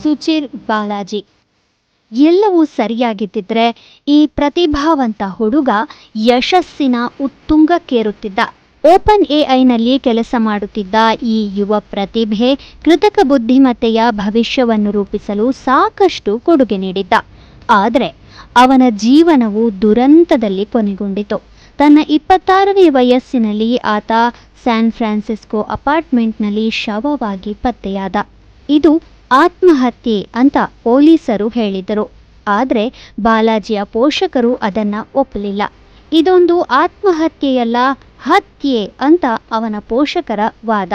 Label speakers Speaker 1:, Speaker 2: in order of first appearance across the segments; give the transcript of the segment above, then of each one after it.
Speaker 1: ಸುಚಿರ್ ಬಾಲಾಜಿ. ಎಲ್ಲವೂ ಸರಿಯಾಗಿದ್ದಿದ್ರೆ ಈ ಪ್ರತಿಭಾವಂತ ಹುಡುಗ ಯಶಸ್ಸಿನ ಉತ್ತುಂಗಕ್ಕೇರುತ್ತಿದ್ದ. ಓಪನ್ ಎಐನಲ್ಲಿ ಕೆಲಸ ಮಾಡುತ್ತಿದ್ದ ಈ ಯುವ ಪ್ರತಿಭೆ ಕೃತಕ ಬುದ್ಧಿಮತ್ತೆಯ ಭವಿಷ್ಯವನ್ನು ರೂಪಿಸಲು ಸಾಕಷ್ಟು ಕೊಡುಗೆ ನೀಡಿದ್ದ. ಆದರೆ ಅವನ ಜೀವನವು ದುರಂತದಲ್ಲಿ ಕೊನೆಗೊಂಡಿತು. ತನ್ನ 26ನೇ ವಯಸ್ಸಿನಲ್ಲಿ ಆತ ಸ್ಯಾನ್ ಫ್ರಾನ್ಸಿಸ್ಕೋ ಅಪಾರ್ಟ್ಮೆಂಟ್ನಲ್ಲಿ ಶವವಾಗಿ ಪತ್ತೆಯಾದ. ಇದು ಆತ್ಮಹತ್ಯೆ ಅಂತ ಪೊಲೀಸರು ಹೇಳಿದರು. ಆದರೆ ಬಾಲಾಜಿಯ ಪೋಷಕರು ಅದನ್ನ ಒಪ್ಪಲಿಲ್ಲ. ಇದೊಂದು ಆತ್ಮಹತ್ಯೆಯಲ್ಲ, ಹತ್ಯೆ ಅಂತ ಅವನ ಪೋಷಕರ ವಾದ.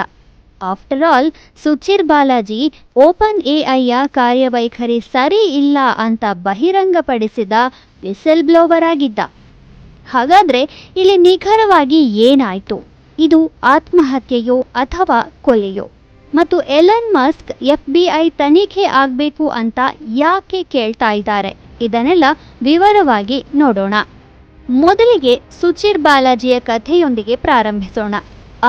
Speaker 1: ಆಫ್ಟರ್ ಆಲ್, ಸುಚಿರ್ ಬಾಲಾಜಿ ಓಪನ್ ಎಐಯ ಕಾರ್ಯವೈಖರಿ ಸರಿ ಇಲ್ಲ ಅಂತ ಬಹಿರಂಗಪಡಿಸಿದ ವಿಸಲ್ ಬ್ಲೋವರ್ ಆಗಿದ್ದ. ಹಾಗಾದ್ರೆ ಇಲ್ಲಿ ನಿಖರವಾಗಿ ಏನಾಯ್ತು? ಇದು ಆತ್ಮಹತ್ಯೆಯೋ ಅಥವಾ ಕೊಲೆಯೋ? ಮತ್ತು ಎಲನ್ ಮಸ್ಕ್ FBI ತನಿಖೆ ಆಗಬೇಕು ಅಂತ ಯಾಕೆ ಕೇಳ್ತಾ ಇದ್ದಾರೆ? ಇದನ್ನೆಲ್ಲ ವಿವರವಾಗಿ ನೋಡೋಣ. ಮೊದಲಿಗೆ ಸುಚಿರ್ ಬಾಲಾಜಿಯ ಕಥೆಯೊಂದಿಗೆ ಪ್ರಾರಂಭಿಸೋಣ.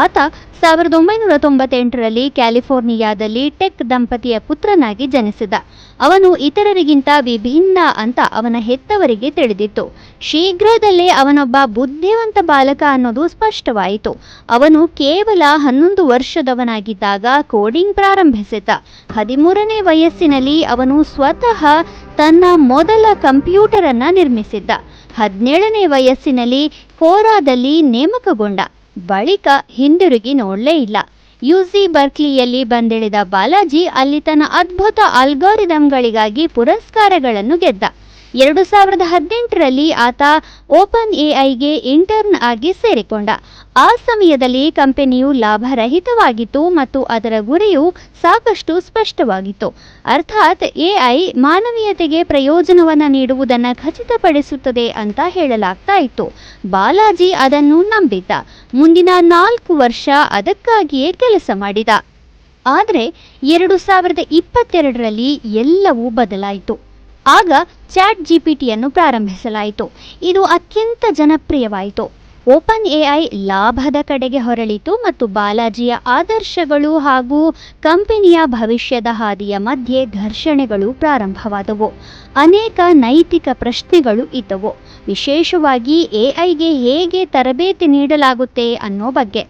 Speaker 1: ಆತ 1998ರಲ್ಲಿ ಕ್ಯಾಲಿಫೋರ್ನಿಯಾದಲ್ಲಿ ಟೆಕ್ ದಂಪತಿಯ ಪುತ್ರನಾಗಿ ಜನಿಸಿದ. ಅವನು ಇತರರಿಗಿಂತ ವಿಭಿನ್ನ ಅಂತ ಅವನ ಹೆತ್ತವರಿಗೆ ತಿಳಿದಿತ್ತು. ಶೀಘ್ರದಲ್ಲೇ ಅವನೊಬ್ಬ ಬುದ್ಧಿವಂತ ಬಾಲಕ ಅನ್ನೋದು ಸ್ಪಷ್ಟವಾಯಿತು. ಅವನು ಕೇವಲ 11 ವರ್ಷದವನಾಗಿದ್ದಾಗ ಕೋಡಿಂಗ್ ಪ್ರಾರಂಭಿಸಿದ. 13ನೇ ವಯಸ್ಸಿನಲ್ಲಿ ಅವನು ಸ್ವತಃ ತನ್ನ ಮೊದಲ ಕಂಪ್ಯೂಟರ್ ಅನ್ನ ನಿರ್ಮಿಸಿದ್ದ. 17ನೇ ವಯಸ್ಸಿನಲ್ಲಿ ಕೋರಾದಲ್ಲಿ ನೇಮಕಗೊಂಡ. ಬಳಿಕ ಹಿಂದಿರುಗಿ ನೋಡಲೇ ಇಲ್ಲ. UC ಬರ್ಕ್ಲಿಯಲ್ಲಿ ಬಂದಿಳಿದ ಬಾಲಾಜಿ ಅಲ್ಲಿ ತನ್ನ ಅದ್ಭುತ ಅಲ್ಗಾರಿದಮ್ಗಳಿಗಾಗಿ ಪುರಸ್ಕಾರಗಳನ್ನು ಗೆದ್ದ. 2018ರಲ್ಲಿ ಆತ ಓಪನ್ ಎಐಗೆ ಇಂಟರ್ನ್ ಆಗಿ ಸೇರಿಕೊಂಡ. ಆ ಸಮಯದಲ್ಲಿ ಕಂಪನಿಯು ಲಾಭರಹಿತವಾಗಿತ್ತು ಮತ್ತು ಅದರ ಗುರಿಯು ಸಾಕಷ್ಟು ಸ್ಪಷ್ಟವಾಗಿತ್ತು. ಅರ್ಥಾತ್ ಎಐ ಮಾನವೀಯತೆಗೆ ಪ್ರಯೋಜನವನ್ನು ನೀಡುವುದನ್ನು ಖಚಿತಪಡಿಸುತ್ತದೆ ಅಂತ ಹೇಳಲಾಗ್ತಾ ಇತ್ತು. ಬಾಲಾಜಿ ಅದನ್ನು ನಂಬಿದ್ದ. ಮುಂದಿನ 4 ವರ್ಷ ಅದಕ್ಕಾಗಿಯೇ ಕೆಲಸ ಮಾಡಿದ. ಆದರೆ 2022ರಲ್ಲಿ ಎಲ್ಲವೂ ಬದಲಾಯಿತು. ಆಗ ChatGPTಯನ್ನು ಪ್ರಾರಂಭಿಸಲಾಯಿತು. ಇದು ಅತ್ಯಂತ ಜನಪ್ರಿಯವಾಯಿತು. ಓಪನ್ ಎಐ ಲಾಭದ ಕಡೆಗೆ ಹೊರಳಿತು ಮತ್ತು ಬಾಲಾಜಿಯ ಆದರ್ಶಗಳು ಹಾಗೂ ಕಂಪನಿಯ ಭವಿಷ್ಯದ ಹಾದಿಯ ಮಧ್ಯೆ ಘರ್ಷಣೆಗಳು ಪ್ರಾರಂಭವಾದವು. ಅನೇಕ ನೈತಿಕ ಪ್ರಶ್ನೆಗಳು ಇದ್ದವು, ವಿಶೇಷವಾಗಿ ಎಐಗೆ ಹೇಗೆ ತರಬೇತಿ ನೀಡಲಾಗುತ್ತೆ ಅನ್ನೋ ಬಗ್ಗೆ.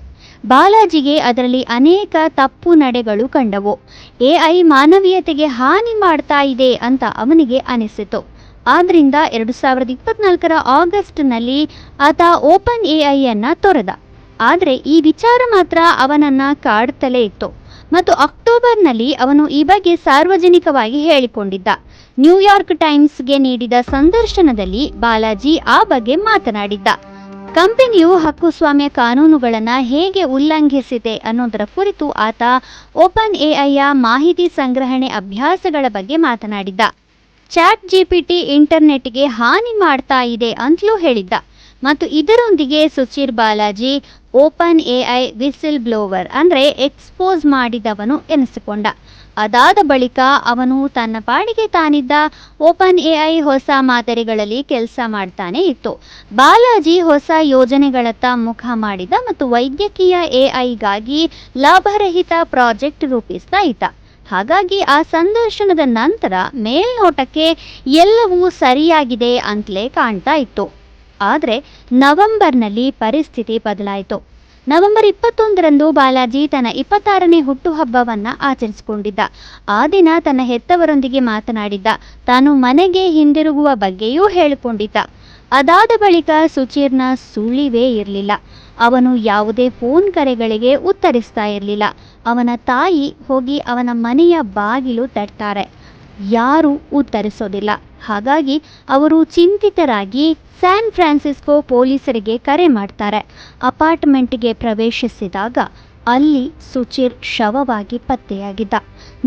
Speaker 1: ಬಾಲಾಜಿಗೆ ಅದರಲ್ಲಿ ಅನೇಕ ತಪ್ಪು ನಡೆಗಳು ಕಂಡವು. ಎಐ ಮಾನವೀಯತೆಗೆ ಹಾನಿ ಮಾಡ್ತಾ ಇದೆ ಅಂತ ಅವನಿಗೆ ಅನಿಸಿತು. ಆದ್ರಿಂದ 2024ರ ಆಗಸ್ಟ್ನಲ್ಲಿ ಆತ ಓಪನ್ ಎಐಯನ್ನು ತೊರೆದ. ಆದರೆ ಈ ವಿಚಾರ ಮಾತ್ರ ಅವನನ್ನ ಕಾಡುತ್ತಲೇ ಇತ್ತು ಮತ್ತು ಅಕ್ಟೋಬರ್ನಲ್ಲಿ ಅವನು ಈ ಬಗ್ಗೆ ಸಾರ್ವಜನಿಕವಾಗಿ ಹೇಳಿಕೊಂಡಿದ್ದ. ನ್ಯೂಯಾರ್ಕ್ ಟೈಮ್ಸ್ಗೆ ನೀಡಿದ ಸಂದರ್ಶನದಲ್ಲಿ ಬಾಲಾಜಿ ಆ ಬಗ್ಗೆ ಮಾತನಾಡಿದ್ದ. ಕಂಪನಿಯು ಹಕ್ಕುಸ್ವಾಮ್ಯ ಕಾನೂನುಗಳನ್ನು ಹೇಗೆ ಉಲ್ಲಂಘಿಸಿದೆ ಅನ್ನೋದರ ಕುರಿತು ಆತ ಓಪನ್ ಎಐಯ ಮಾಹಿತಿ ಸಂಗ್ರಹಣೆ ಅಭ್ಯಾಸಗಳ ಬಗ್ಗೆ ಮಾತನಾಡಿದ್ದ. ChatGPT ಇಂಟರ್ನೆಟ್ಗೆ ಹಾನಿ ಮಾಡ್ತಾ ಇದೆ ಅಂತಲೂ ಹೇಳಿದ್ದ. ಮತ್ತು ಇದರೊಂದಿಗೆ Suchir Balaji OpenAI whistle blower ಅಂದರೆ ಎಕ್ಸ್ಪೋಸ್ ಮಾಡಿದವನು ಎನಿಸಿಕೊಂಡ. ಅದಾದ ಬಳಿಕ ಅವನು ತನ್ನ ಪಾಡಿಗೆ ತಾನಿದ್ದ. ಓಪನ್ ಎಐ ಹೊಸ ಮಾದರಿಗಳಲ್ಲಿ ಕೆಲಸ ಮಾಡ್ತಾನೆ ಇತ್ತು. ಬಾಲಾಜಿ ಹೊಸ ಯೋಜನೆಗಳತ್ತ ಮುಖ ಮಾಡಿದ ಮತ್ತು ವೈದ್ಯಕೀಯ ಎಐಗಾಗಿ ಲಾಭರಹಿತ ಪ್ರಾಜೆಕ್ಟ್ ರೂಪಿಸ್ತಾ ಇದ್ದ. ಹಾಗಾಗಿ ಆ ಸಂದರ್ಶನದ ನಂತರ ಮೇಲ್ನೋಟಕ್ಕೆ ಎಲ್ಲವೂ ಸರಿಯಾಗಿದೆ ಅಂತಲೇ ಕಾಣ್ತಾ ಇತ್ತು. ಆದರೆ ನವೆಂಬರ್ನಲ್ಲಿ ಪರಿಸ್ಥಿತಿ ಬದಲಾಯಿತು. ನವೆಂಬರ್ 21ರಂದು ಬಾಲಾಜಿ ತನ್ನ 26ನೇ ಹುಟ್ಟುಹಬ್ಬವನ್ನು ಆಚರಿಸಿಕೊಂಡಿದ್ದ. ಆ ದಿನ ತನ್ನ ಹೆತ್ತವರೊಂದಿಗೆ ಮಾತನಾಡಿದ್ದ. ತಾನು ಮನೆಗೆ ಹಿಂದಿರುಗುವ ಬಗ್ಗೆಯೂ ಹೇಳಿಕೊಂಡಿದ್ದ. ಅದಾದ ಬಳಿಕ ಸುಚಿರ್ನ ಸುಳಿವೇ ಇರಲಿಲ್ಲ. ಅವನು ಯಾವುದೇ ಫೋನ್ ಕರೆಗಳಿಗೆ ಉತ್ತರಿಸ್ತಾ ಇರಲಿಲ್ಲ. ಅವನ ತಾಯಿ ಹೋಗಿ ಅವನ ಮನೆಯ ಬಾಗಿಲು ತಟ್ತಾರೆ, ಯಾರೂ ಉತ್ತರಿಸೋದಿಲ್ಲ. ಹಾಗಾಗಿ ಅವರು ಚಿಂತಿತರಾಗಿ ಸ್ಯಾನ್ ಫ್ರಾನ್ಸಿಸ್ಕೋ ಪೊಲೀಸರಿಗೆ ಕರೆ ಮಾಡ್ತಾರೆ. ಅಪಾರ್ಟ್ಮೆಂಟ್ಗೆ ಪ್ರವೇಶಿಸಿದಾಗ ಅಲ್ಲಿ ಸುಚಿರ್ ಶವವಾಗಿ ಪತ್ತೆಯಾಗಿದ್ದ.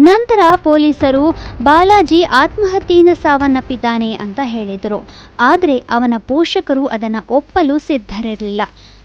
Speaker 1: ನಂತರ ಪೊಲೀಸರು ಬಾಲಾಜಿ ಆತ್ಮಹತ್ಯೆಯಿಂದ ಸಾವನ್ನಪ್ಪಿದ್ದಾನೆ ಅಂತ ಹೇಳಿದರು. ಆದರೆ ಅವನ ಪೋಷಕರು ಅದನ್ನು ಒಪ್ಪಲು ಸಿದ್ಧರಿರಲಿಲ್ಲ.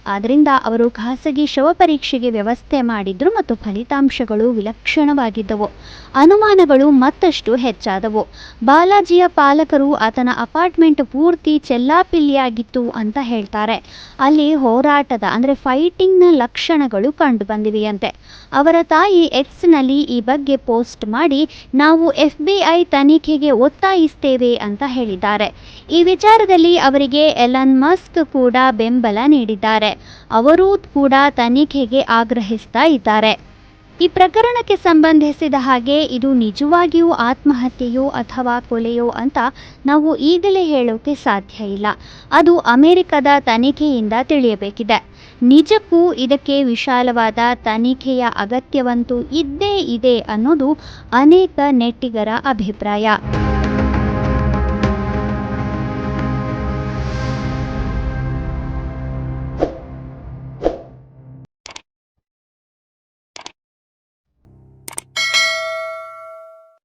Speaker 1: ಆದ್ದರಿಂದ ಅವರು ಖಾಸಗಿ ಶವ ಪರೀಕ್ಷೆಗೆ ವ್ಯವಸ್ಥೆ ಮಾಡಿದ್ರು ಮತ್ತು ಫಲಿತಾಂಶಗಳು ವಿಲಕ್ಷಣವಾಗಿದ್ದವು. ಅನುಮಾನಗಳು ಮತ್ತಷ್ಟು ಹೆಚ್ಚಾದವು. ಬಾಲಾಜಿಯ ಪಾಲಕರು ಆತನ ಅಪಾರ್ಟ್ಮೆಂಟ್ ಪೂರ್ತಿ ಚೆಲ್ಲಾಪಿಲ್ಲಿಯಾಗಿತ್ತು ಅಂತ ಹೇಳ್ತಾರೆ. ಅಲ್ಲಿ ಹೋರಾಟದ ಫೈಟಿಂಗ್ನ ಲಕ್ಷಣಗಳು ಕಂಡು ಬಂದಿವೆಯಂತೆ. ಅವರ ತಾಯಿ ಎಕ್ಸ್ನಲ್ಲಿ ಈ ಬಗ್ಗೆ ಪೋಸ್ಟ್ ಮಾಡಿ, ನಾವು FBI ತನಿಖೆಗೆ ಒತ್ತಾಯಿಸ್ತೇವೆ ಅಂತ ಹೇಳಿದ್ದಾರೆ. ಈ ವಿಚಾರದಲ್ಲಿ ಅವರಿಗೆ ಎಲನ್ ಮಸ್ಕ್ ಕೂಡ ಬೆಂಬಲ ನೀಡಿದ್ದಾರೆ. ಅವರೂ ಕೂಡ ತನಿಖೆಗೆ ಆಗ್ರಹಿಸ್ತಾ ಇದ್ದಾರೆ. ಈ ಪ್ರಕರಣಕ್ಕೆ ಸಂಬಂಧಿಸಿದ ಹಾಗೆ ಇದು ನಿಜವಾಗಿಯೂ ಆತ್ಮಹತ್ಯೆಯೋ ಅಥವಾ ಕೊಲೆಯೋ ಅಂತ ನಾವು ಈಗಲೇ ಹೇಳೋಕೆ ಸಾಧ್ಯ ಇಲ್ಲ. ಅದು ಅಮೆರಿಕದ ತನಿಖೆಯಿಂದ ತಿಳಿಯಬೇಕಿದೆ. ನಿಜಕ್ಕೂ ಇದಕ್ಕೆ ವಿಶಾಲವಾದ ತನಿಖೆಯ ಅಗತ್ಯವಂತೂ ಇದ್ದೇ ಇದೆ ಅನ್ನೋದು ಅನೇಕ ನೆಟ್ಟಿಗರ ಅಭಿಪ್ರಾಯ.